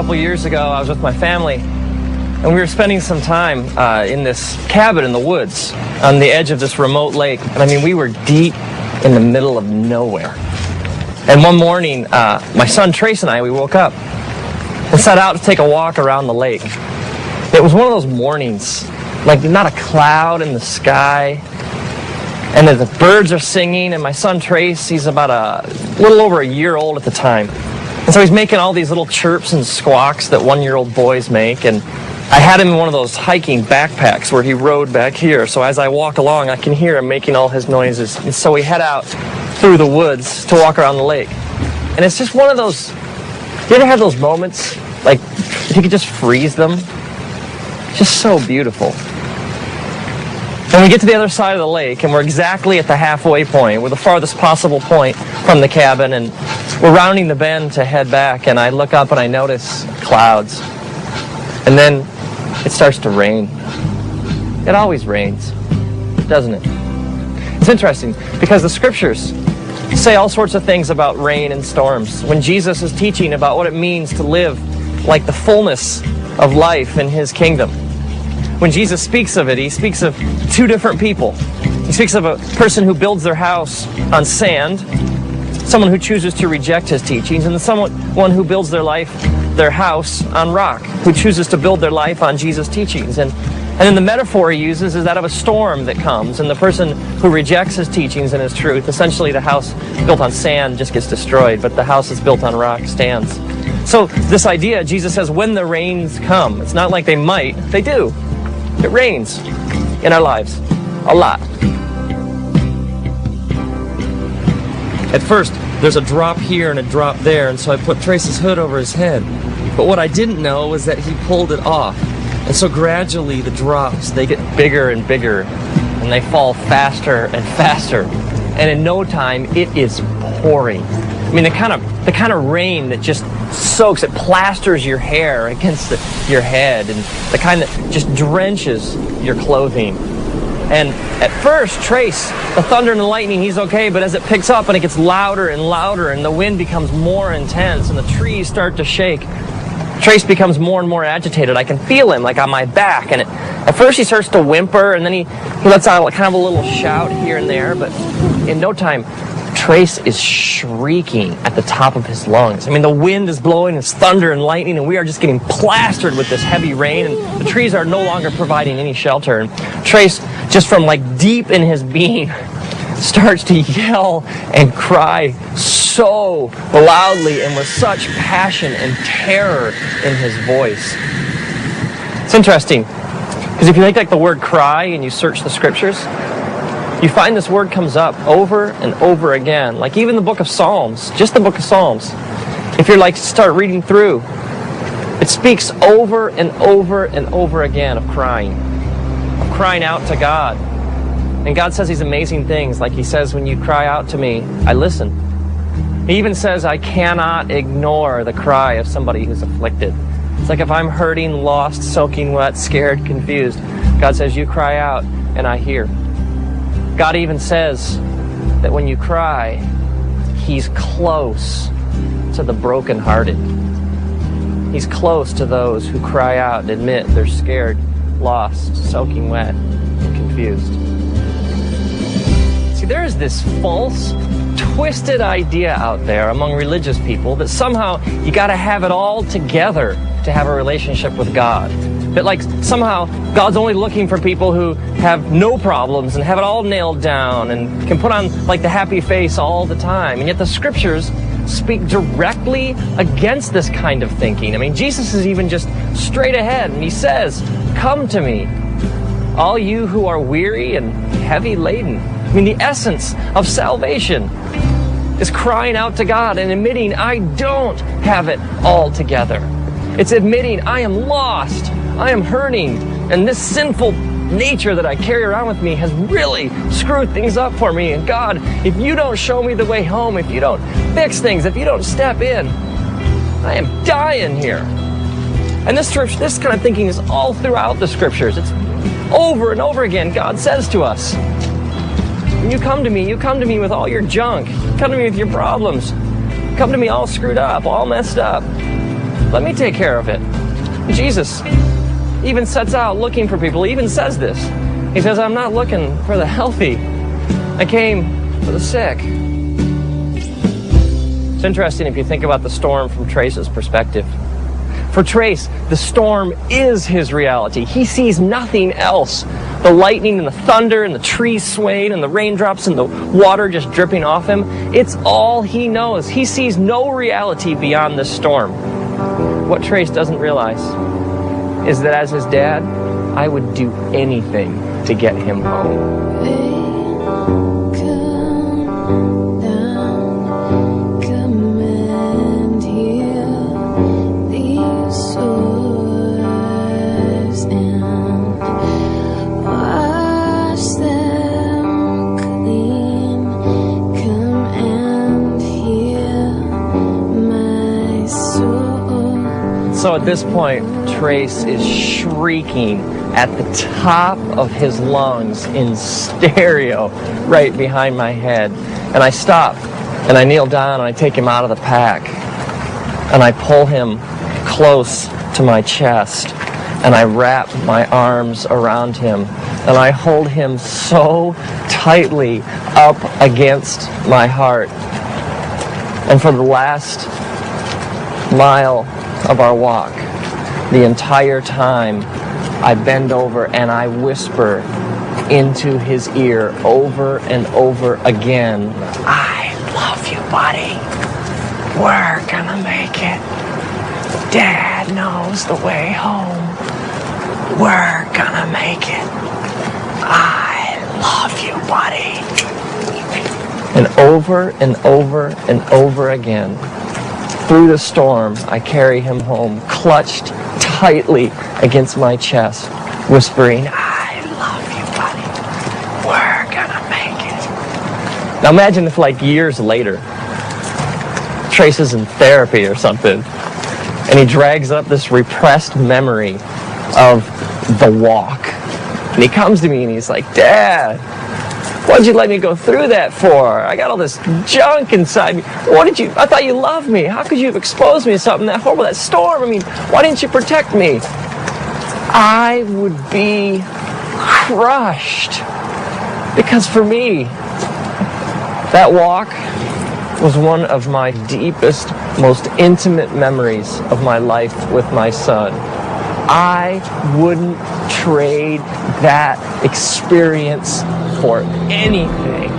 couple years ago, I was with my family, and we were spending some time in this cabin in the woods on the edge of this remote lake. And I mean, we were deep in the middle of nowhere. And one morning, my son Trace and I, we woke up and set out to take a walk around the lake. It was one of those mornings, like not a cloud in the sky, and the birds are singing, and my son Trace, he's about a little over a year old at the time. And so he's making all these little chirps and squawks that one-year-old boys make, and I had him in one of those hiking backpacks where he rode back here, so as I walk along, I can hear him making all his noises. And so we head out through the woods to walk around the lake. And it's just one of those, you ever have those moments, like, if you could just freeze them? Just so beautiful. And we get to the other side of the lake, and we're exactly at the halfway point. We're the farthest possible point from the cabin, and we're rounding the bend to head back, and I look up and I notice clouds. And then it starts to rain. It always rains, doesn't it? It's interesting because the scriptures say all sorts of things about rain and storms. When Jesus is teaching about what it means to live like the fullness of life in his kingdom, when Jesus speaks of it, he speaks of two different people. He speaks of a person who builds their house on sand, someone who chooses to reject his teachings, and someone who builds their house on rock, who chooses to build their life on Jesus' teachings. And then the metaphor he uses is that of a storm that comes, and the person who rejects his teachings and his truth, essentially the house built on sand just gets destroyed, but the house that's built on rock stands. So this idea, Jesus says, when the rains come, it's not like they might, they do. It rains in our lives, a lot. At first, there's a drop here and a drop there, and so I put Trace's hood over his head. But what I didn't know was that he pulled it off. And so gradually the drops, they get bigger and bigger, and they fall faster and faster. And in no time, it is pouring. I mean, the kind of rain that just soaks, it plasters your hair against your head, and the kind that just drenches your clothing. And at first, Trace, the thunder and the lightning, he's okay, but as it picks up and it gets louder and louder and the wind becomes more intense and the trees start to shake, Trace becomes more and more agitated. I can feel him, like on my back, and at first he starts to whimper, and then he lets out kind of a little shout here and there, but in no time, Trace is shrieking at the top of his lungs. I mean, the wind is blowing, it's thunder and lightning, and we are just getting plastered with this heavy rain, and the trees are no longer providing any shelter. And Trace, just from like deep in his being, starts to yell and cry so loudly and with such passion and terror in his voice. It's interesting, because if you take like the word cry and you search the scriptures, you find this word comes up over and over again. Like even the book of Psalms, just the book of Psalms. If you're like start reading through, it speaks over and over and over again of crying out to God. And God says these amazing things, like he says, when you cry out to me, I listen. He even says, I cannot ignore the cry of somebody who's afflicted. It's like if I'm hurting, lost, soaking wet, scared, confused, God says, you cry out and I hear. God even says that when you cry, he's close to the brokenhearted. He's close to those who cry out and admit they're scared, lost, soaking wet, and confused. See, there is this false, twisted idea out there among religious people that somehow you got to have it all together to have a relationship with God. That like somehow God's only looking for people who have no problems and have it all nailed down and can put on like the happy face all the time. And yet the scriptures speak directly against this kind of thinking. I mean, Jesus is even just straight ahead and he says, come to me, all you who are weary and heavy laden. I mean, the essence of salvation is crying out to God and admitting I don't have it all together. It's admitting I am lost, I am hurting, and this sinful nature that I carry around with me has really screwed things up for me. And God, if you don't show me the way home, if you don't fix things, if you don't step in, I am dying here. And this kind of thinking is all throughout the scriptures. It's over and over again. God says to us, when you come to me with all your junk. Come to me with your problems. Come to me all screwed up, all messed up. Let me take care of it. Jesus even sets out looking for people. He even says this. He says, I'm not looking for the healthy. I came for the sick. It's interesting if you think about the storm from Trace's perspective. For Trace, the storm is his reality. He sees nothing else. The lightning and the thunder and the trees swaying and the raindrops and the water just dripping off him. It's all he knows. He sees no reality beyond this storm. What Trace doesn't realize is that as his dad, I would do anything to get him home. So at this point, Trace is shrieking at the top of his lungs in stereo right behind my head. And I stop, and I kneel down, and I take him out of the pack. And I pull him close to my chest, and I wrap my arms around him. And I hold him so tightly up against my heart. And for the last mile of our walk, the entire time, I bend over and I whisper into his ear over and over again, I love you, buddy. We're gonna make it. Dad knows the way home. We're gonna make it. I love you, buddy. And over and over and over again, through the storm, I carry him home, clutched tightly against my chest, whispering, I love you, buddy. We're gonna make it. Now imagine if, like, years later, Trace is in therapy or something, and he drags up this repressed memory of the walk. And he comes to me and he's like, Dad, what'd you let me go through that for? I got all this junk inside me. I thought you loved me. How could you have exposed me to something that horrible, that storm? I mean, why didn't you protect me? I would be crushed. Because for me, that walk was one of my deepest, most intimate memories of my life with my son. I wouldn't trade that experience for anything.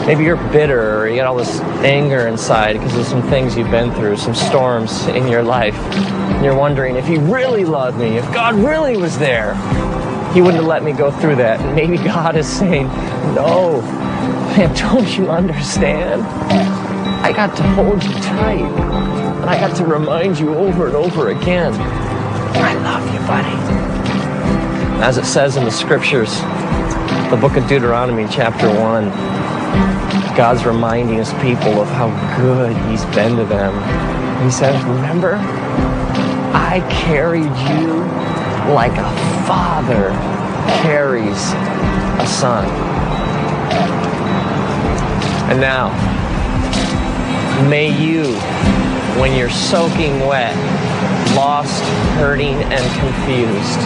Maybe you're bitter or you got all this anger inside because of some things you've been through, some storms in your life. And you're wondering if he really loved me, if God really was there, he wouldn't have let me go through that. And maybe God is saying, no, man, don't you understand? I got to hold you tight. And I got to remind you over and over again, I love you, buddy. As it says in the scriptures, the book of Deuteronomy, chapter 1, God's reminding his people of how good he's been to them. And he says, remember, I carried you like a father carries a son. And now, may you, when you're soaking wet, lost, hurting, and confused,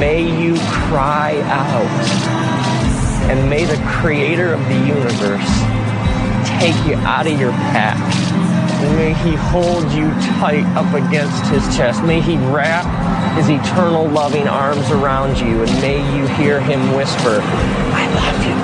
may you cry out, and may the creator of the universe take you out of your pack. May he hold you tight up against his chest. May he wrap his eternal loving arms around you, and may you hear him whisper, I love you,